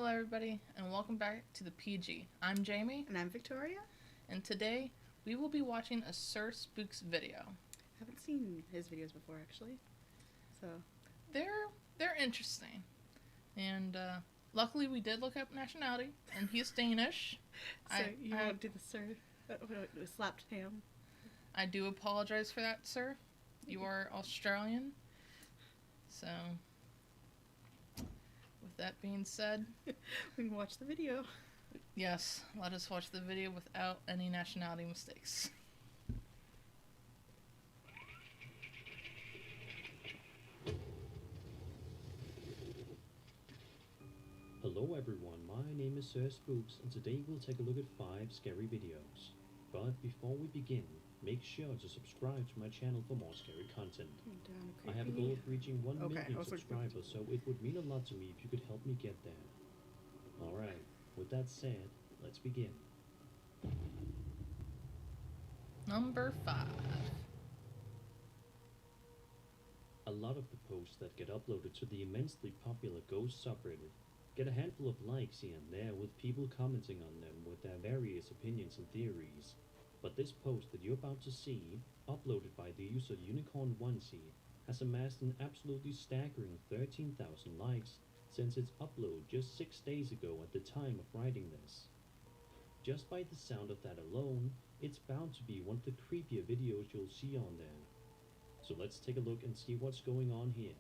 Hello, everybody, and welcome back to the PG. I'm Jamie, And I'm Victoria. and today we will be watching a Sir Spooks video. I haven't seen his videos before, actually. So They're interesting, and luckily we did look up nationality, and he's Danish. you won't do the sir. Slapped ham. I do apologize for that, sir. You are Australian, so with that being said, We can watch the video. yes, let us watch the video without any nationality mistakes. Hello everyone, my name is Sir Spooks and today we'll take a look at 5 scary videos. But before we begin, make sure to subscribe to my channel for more scary content. I have a goal of reaching 1 million subscribers, so it would mean a lot to me if you could help me get there. Alright, with that said, let's begin. Number 5. A lot of the posts that get uploaded to the immensely popular Ghost subreddit get a handful of likes here and there with people commenting on them with their various opinions and theories. But this post that you're about to see, uploaded by the user Unicorn1c, has amassed an absolutely staggering 13,000 likes since its upload just 6 days ago at the time of writing this. Just by the sound of that alone, it's bound to be one of the creepier videos you'll see on there. So let's take a look and see what's going on here.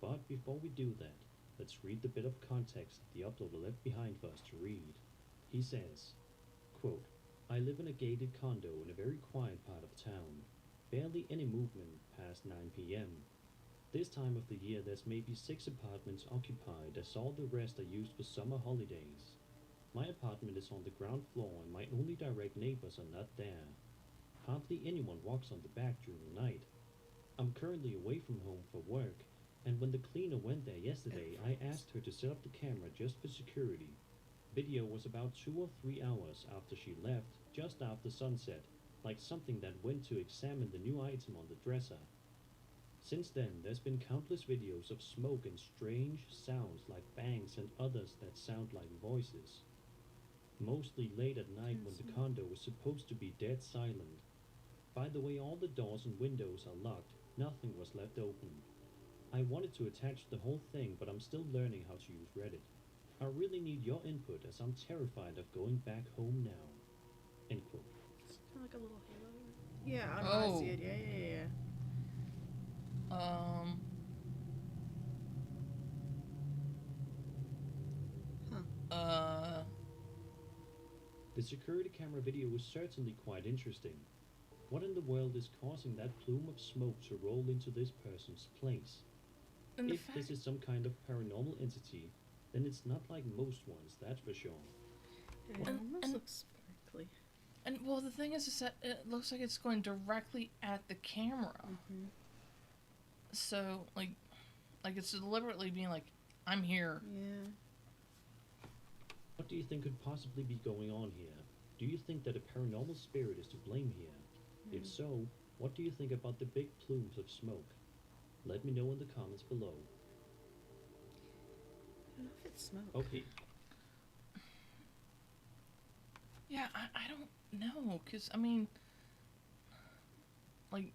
But before we do that, let's read the bit of context that the uploader left behind for us to read. He says, quote, I live in a gated condo in a very quiet part of town. Barely any movement past 9 p.m. This time of the year there's maybe 6 apartments occupied as all the rest are used for summer holidays. My apartment is on the ground floor and my only direct neighbors are not there. Hardly anyone walks on the back during the night. I'm currently away from home for work, and when the cleaner went there yesterday, I asked her to set up the camera just for security. Video was about 2 or 3 hours after she left, just after sunset, like something that went to examine the new item on the dresser. Since then, there's been countless videos of smoke and strange sounds like bangs and others that sound like voices. Mostly late at night when the condo is supposed to be dead silent. By the way, all the doors and windows are locked, nothing was left open. I wanted to attach the whole thing, but I'm still learning how to use Reddit. I really need your input as I'm terrified of going back home now. End quote. It's kind of like a little halo. Yeah, I know. I see it. Yeah. The security camera video was certainly quite interesting. What in the world is causing that plume of smoke to roll into this person's place? If this is some kind of paranormal entity, then it's not like most ones, that's for sure. It almost looks sparkly. And well, the thing is that it looks like it's going directly at the camera. Mm-hmm. So, like it's deliberately being like, I'm here. Yeah. What do you think could possibly be going on here? Do you think that a paranormal spirit is to blame here? If so, what do you think about the big plumes of smoke? Let me know in the comments below. I don't know if it's smoke. Okay. Yeah, I don't know, because, I mean, like,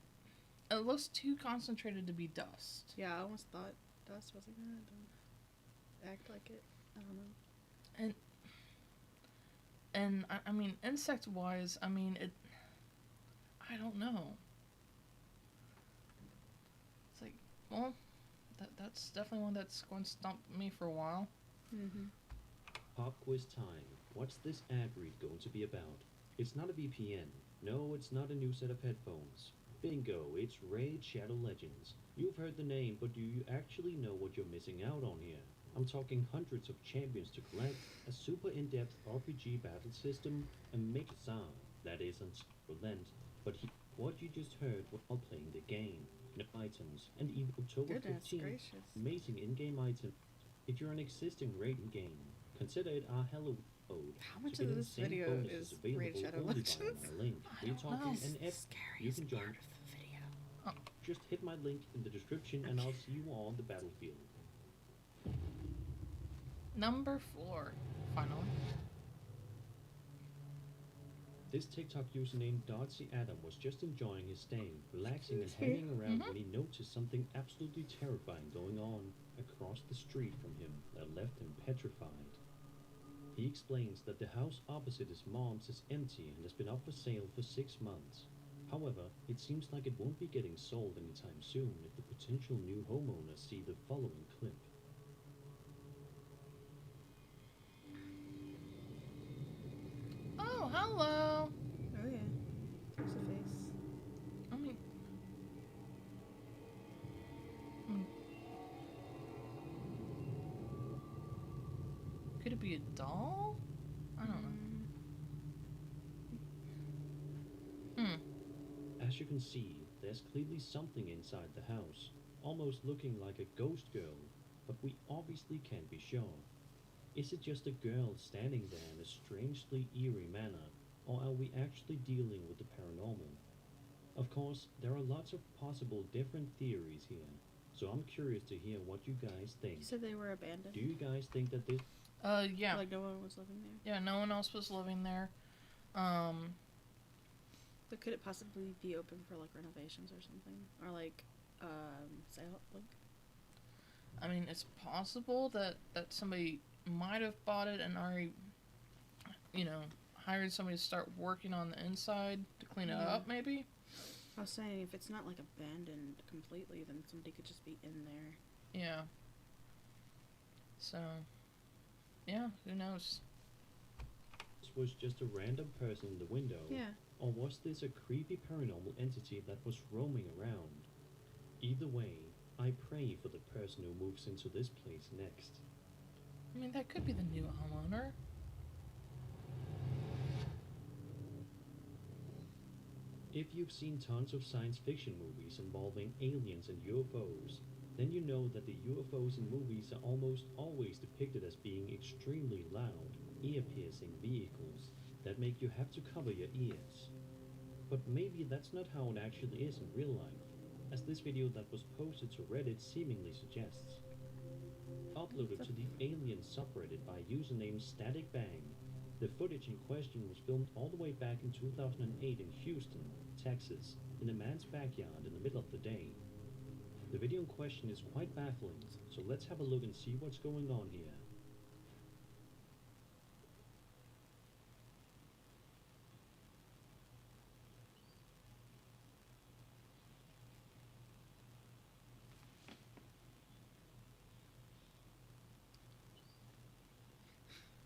it looks too concentrated to be dust. Yeah, I almost thought dust wasn't gonna act like it. I don't know. And I mean, insect-wise, I mean, I don't know. It's like, well, that's definitely one that's going to stump me for a while. Mm-hmm. Pop quiz time. What's this ad read going to be about? It's not a VPN. No, it's not a new set of headphones. Bingo, it's Raid Shadow Legends. You've heard the name, but do you actually know what you're missing out on here? I'm talking hundreds of champions to collect, a super in-depth RPG battle system, a mixed sound that isn't relent, but what you just heard while playing the game. No items, and even October 15th, amazing in-game items. If you're an existing rating game, consider it our Halloween code. How much of this video is Raid Shadow Legends? My link. We're talking an F. You can join. Oh. Just hit my link in the description and I'll see you all on the battlefield. Number 4. Finally. This TikTok user named Dotsy Adam was just enjoying his stay, relaxing and Excuse me. hanging around Mhm. when he noticed something absolutely terrifying going on across the street from him that left him petrified. He explains that the house opposite his mom's is empty and has been up for sale for 6 months. However, it seems like it won't be getting sold anytime soon if the potential new homeowners see the following clip. Oh, hello. Oh yeah. There's a face. I mean, mm. Could it be a doll? I don't know. As you can see, there's clearly something inside the house, almost looking like a ghost girl, but we obviously can't be sure. Is it just a girl standing there in a strangely eerie manner, or are we actually dealing with the paranormal? Of course, there are lots of possible different theories here, so I'm curious to hear what you guys think. You said they were abandoned. Do you guys think that this... Yeah. Like no one was living there. Yeah, no one else was living there. But could it possibly be open for like renovations or something, or like sale? Like I mean, it's possible that somebody might have bought it and already, hired somebody to start working on the inside to clean it Yeah. up, maybe? I was saying, if it's not like abandoned completely, then somebody could just be in there. Yeah. So, yeah, who knows? was just a random person in the window? Yeah. Or was this a creepy paranormal entity that was roaming around? Either way, I pray for the person who moves into this place next. I mean, that could be the new homeowner. If you've seen tons of science fiction movies involving aliens and UFOs, then you know that the UFOs in movies are almost always depicted as being extremely loud, ear-piercing vehicles that make you have to cover your ears. But maybe that's not how it actually is in real life, as this video that was posted to Reddit seemingly suggests. Uploaded to the Alien subreddit by username Static Bang, the footage in question was filmed all the way back in 2008 in Houston, Texas, in a man's backyard in the middle of the day. The video in question is quite baffling, so let's have a look and see what's going on here.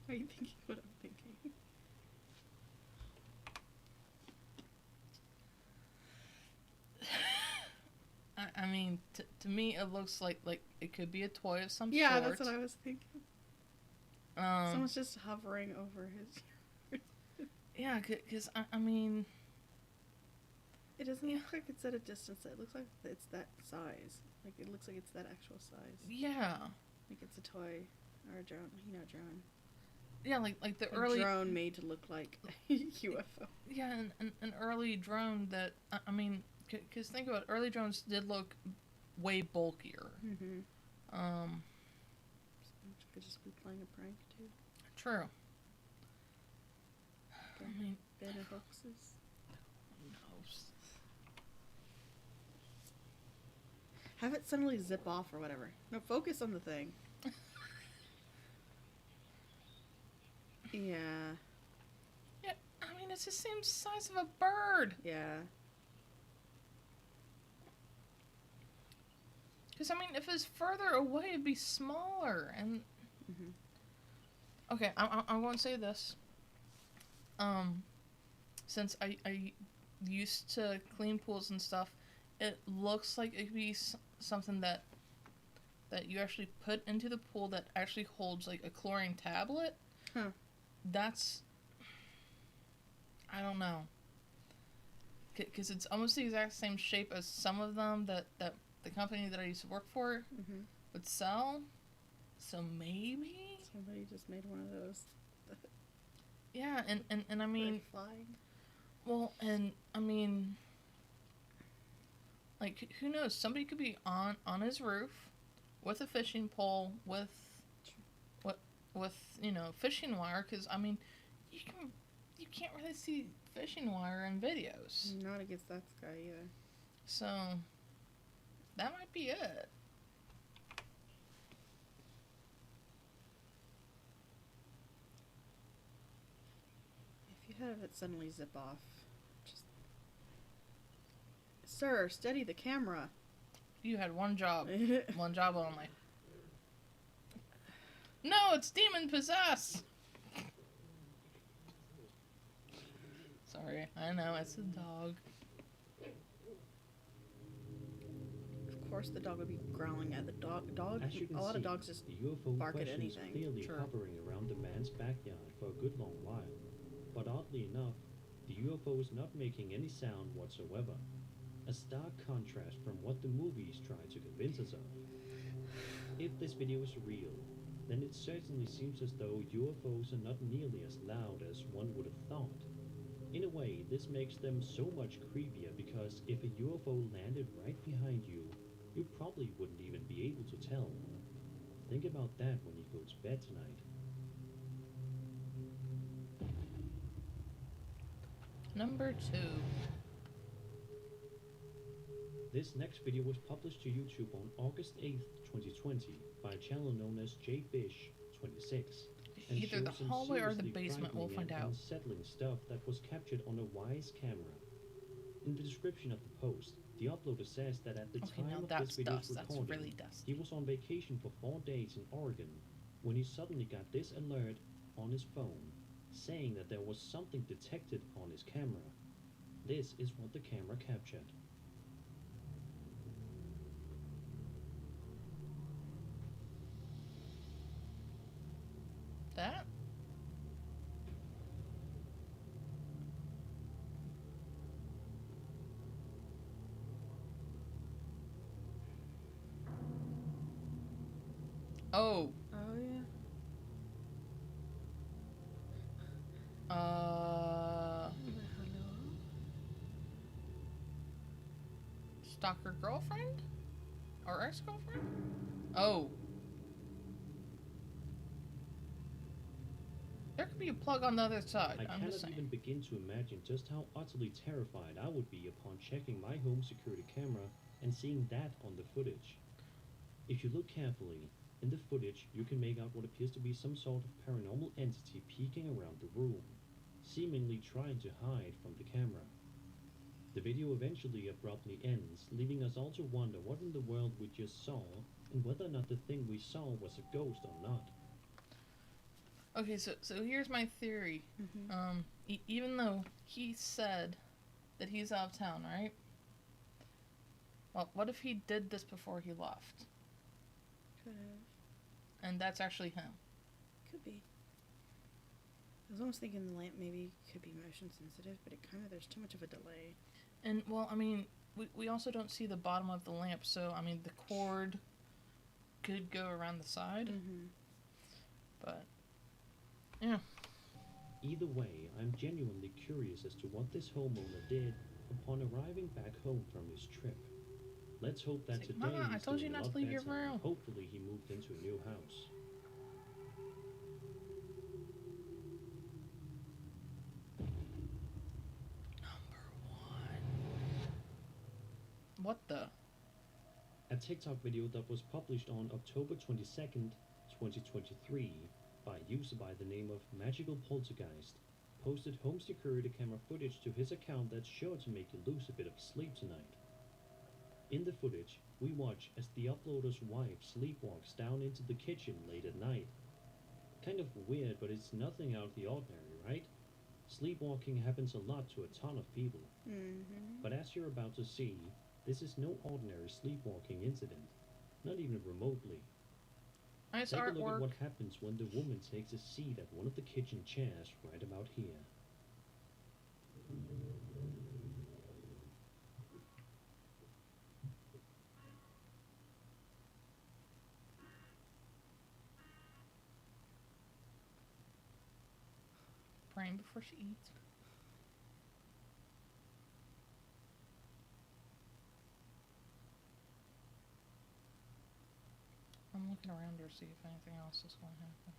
Are you thinking what I'm thinking? I mean, to me, it looks like it could be a toy of some sort. Yeah, that's what I was thinking. Um, Someone's just hovering over his. yeah, because I mean, It doesn't look like it's at a distance. It looks like it's that size. Like it looks like it's that actual size. yeah, Like it's a toy or a drone. You know, drone. yeah, like the A early drone made to look like a UFO. yeah, an early drone that I mean, because think about it, early drones did look way bulkier. Mm-hmm. Um, Could just be playing a prank too. true. Okay. I mean, Beta hoaxes. who knows? Have it suddenly zip off or whatever. No, focus on the thing. Yeah. Yeah, I mean, it's the same size of a bird. Yeah. Because I mean, if it's further away, it'd be smaller. And Mm-hmm. okay, I won't say this. Since I used to clean pools and stuff, it looks like it could be something that you actually put into the pool that actually holds like a chlorine tablet. Huh. That's, I don't know. Because it's almost the exact same shape as some of them that the company that I used to work for Mm-hmm. would sell. So maybe? Somebody just made one of those. Yeah, and I mean, Like flying. well, and I mean, like, who knows? Somebody could be on his roof with a fishing pole with with fishing wire, because I mean, you can't really see fishing wire in videos, Not against that sky either. so that might be it. If you have it suddenly zip off, just. Sir, steady the camera. You had one job, one job only. No, it's demon possessed. Sorry, I know it's a dog. Of course, the dog would be growling at the dog. As you can A lot of see, dogs just the UFO bark at question is anything. clearly Sure. hovering around the man's backyard for a good long while. But oddly enough, the UFO is not making any sound whatsoever. A stark contrast from what the movies try to convince us of. If this video is real, then it certainly seems as though UFOs are not nearly as loud as one would have thought. In a way, this makes them so much creepier because if a UFO landed right behind you, you probably wouldn't even be able to tell. Think about that when you go to bed tonight. Number 2. This next video was published to YouTube on August 8th, 2020 by a channel known as JFish26. and Either the shows some hallway or the seriously basement, we'll frightening find and out. unsettling stuff that was captured on a Wise camera. In the description of the post, the uploader says that at the Okay, time now of that's this video's dust. That's recording, really dust. he was on vacation for 4 days in Oregon when he suddenly got this alert on his phone saying that there was something detected on his camera. This is what the camera captured. That? Oh. Oh yeah. Hello. Stalker girlfriend? Or ex-girlfriend? Oh. There could be a plug on the other side. I I'm cannot just saying. even begin to imagine just how utterly terrified I would be upon checking my home security camera and seeing that on the footage. If you look carefully, in the footage you can make out what appears to be some sort of paranormal entity peeking around the room, seemingly trying to hide from the camera. The video eventually abruptly ends, leaving us all to wonder what in the world we just saw and whether or not the thing we saw was a ghost or not. Okay, so here's my theory. Mm-hmm. Even though he said that he's out of town, right? Well, what if he did this before he left? Could have. And that's actually him. Could be. I was almost thinking the lamp maybe could be motion sensitive, but there's too much of a delay. And, well, I mean, we also don't see the bottom of the lamp, so, I mean, the cord could go around the side. Mm-hmm. But, yeah. Either way, I'm genuinely curious as to what this homeowner did upon arriving back home from his trip. Let's hope that It's like, today "Mama, I he's told doing you a not lot to leave your better. room." Hopefully he moved into a new house. Number 1. What the? A TikTok video that was published on October 22nd, 2023 by a user by the name of Magical Poltergeist posted home security camera footage to his account that's sure to make you lose a bit of sleep tonight. In the footage, we watch as the uploader's wife sleepwalks down into the kitchen late at night. Kind of weird, but it's nothing out of the ordinary, right? Sleepwalking happens a lot to a ton of people. Mm-hmm. But as you're about to see, this is no ordinary sleepwalking incident, not even remotely. Nice Take a look at artwork. what happens when the woman takes a seat at one of the kitchen chairs right about here. Praying before she eats. I'm looking around her to see if anything else is going to happen.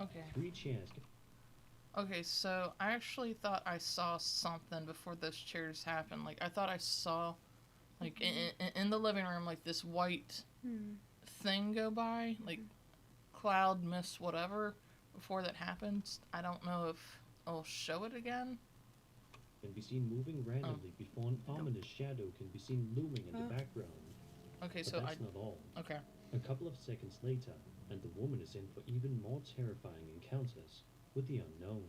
Okay. 3 chairs. Okay, so I actually thought I saw something before those chairs happened. Like, I thought I saw, like, in the living room, like, this white thing go by. Like, cloud, mist, whatever, before that happens. I don't know if I'll show it again. Can be seen moving randomly before an ominous shadow can be seen looming in the background. Okay, But so that's not all. Okay. A couple of seconds later, and the woman is in for even more terrifying encounters with the unknown.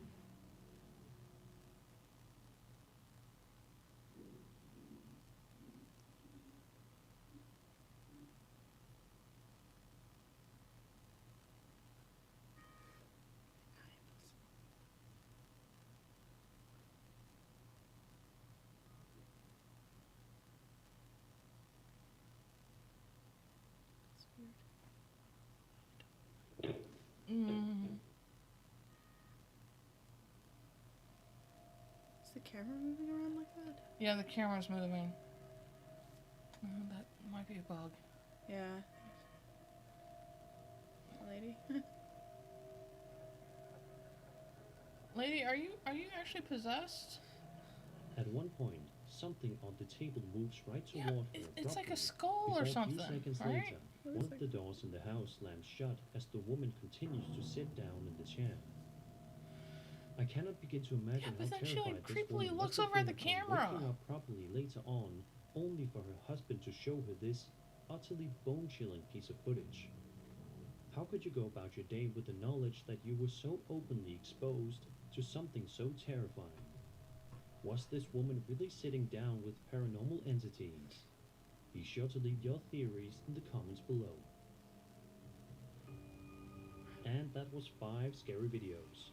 It's weird. Is the camera moving around like that? Yeah, the camera's moving. That might be a bug. Yeah. Lady? Lady, are you actually possessed? At one point, something on the table moves right Yeah, toward her it's like abruptly, a skull before or a few something, seconds right? later, What one is of the doors in the house slams shut as the woman continues to sit down in the chair. I cannot begin to imagine but how then she, terrified like, this creepily woman looks must have over at been the upon camera. waking up properly later on, only for her husband to show her this utterly bone-chilling piece of footage. How could you go about your day with the knowledge that you were so openly exposed to something so terrifying? Was this woman really sitting down with paranormal entities? Be sure to leave your theories in the comments below. And that was 5 scary videos.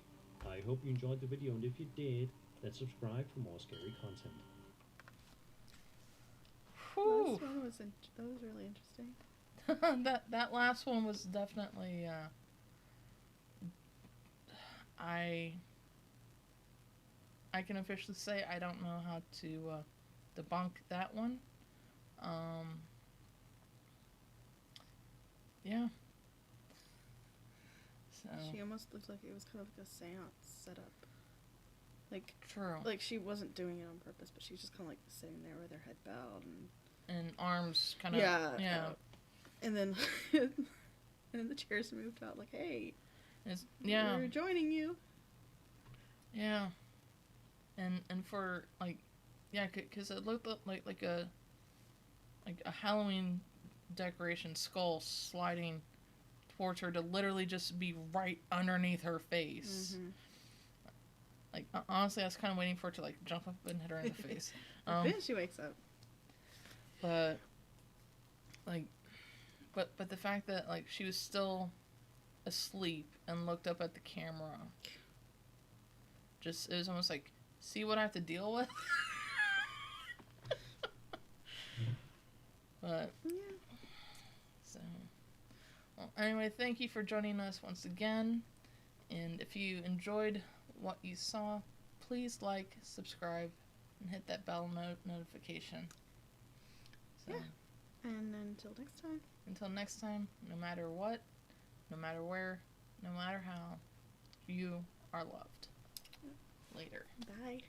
I hope you enjoyed the video, and if you did, then subscribe for more scary content. Whew. That was really interesting. that last one was definitely I can officially say I don't know how to debunk that one. Yeah. So She almost looked like it was kind of like a seance setup. Like, true. like she wasn't doing it on purpose, but she was just kind of like sitting there with her head bowed And arms kind of yeah. And then and then the chairs moved out like, hey, we're joining you. Yeah. And for like, yeah, because it looked like a Halloween decoration skull sliding towards her to literally just be right underneath her face. Mm-hmm. Like, honestly, I was kind of waiting for it to like jump up and hit her in the face. Then she wakes up. But like, but the fact that like she was still asleep and looked up at the camera, just it was almost like, see what I have to deal with. But Yeah. so, well, anyway, thank you for joining us once again. And if you enjoyed what you saw, please like, subscribe, and hit that bell notification. So, Yeah. And until next time. until next time, no matter what, no matter where, no matter how, you are loved. Later. Bye.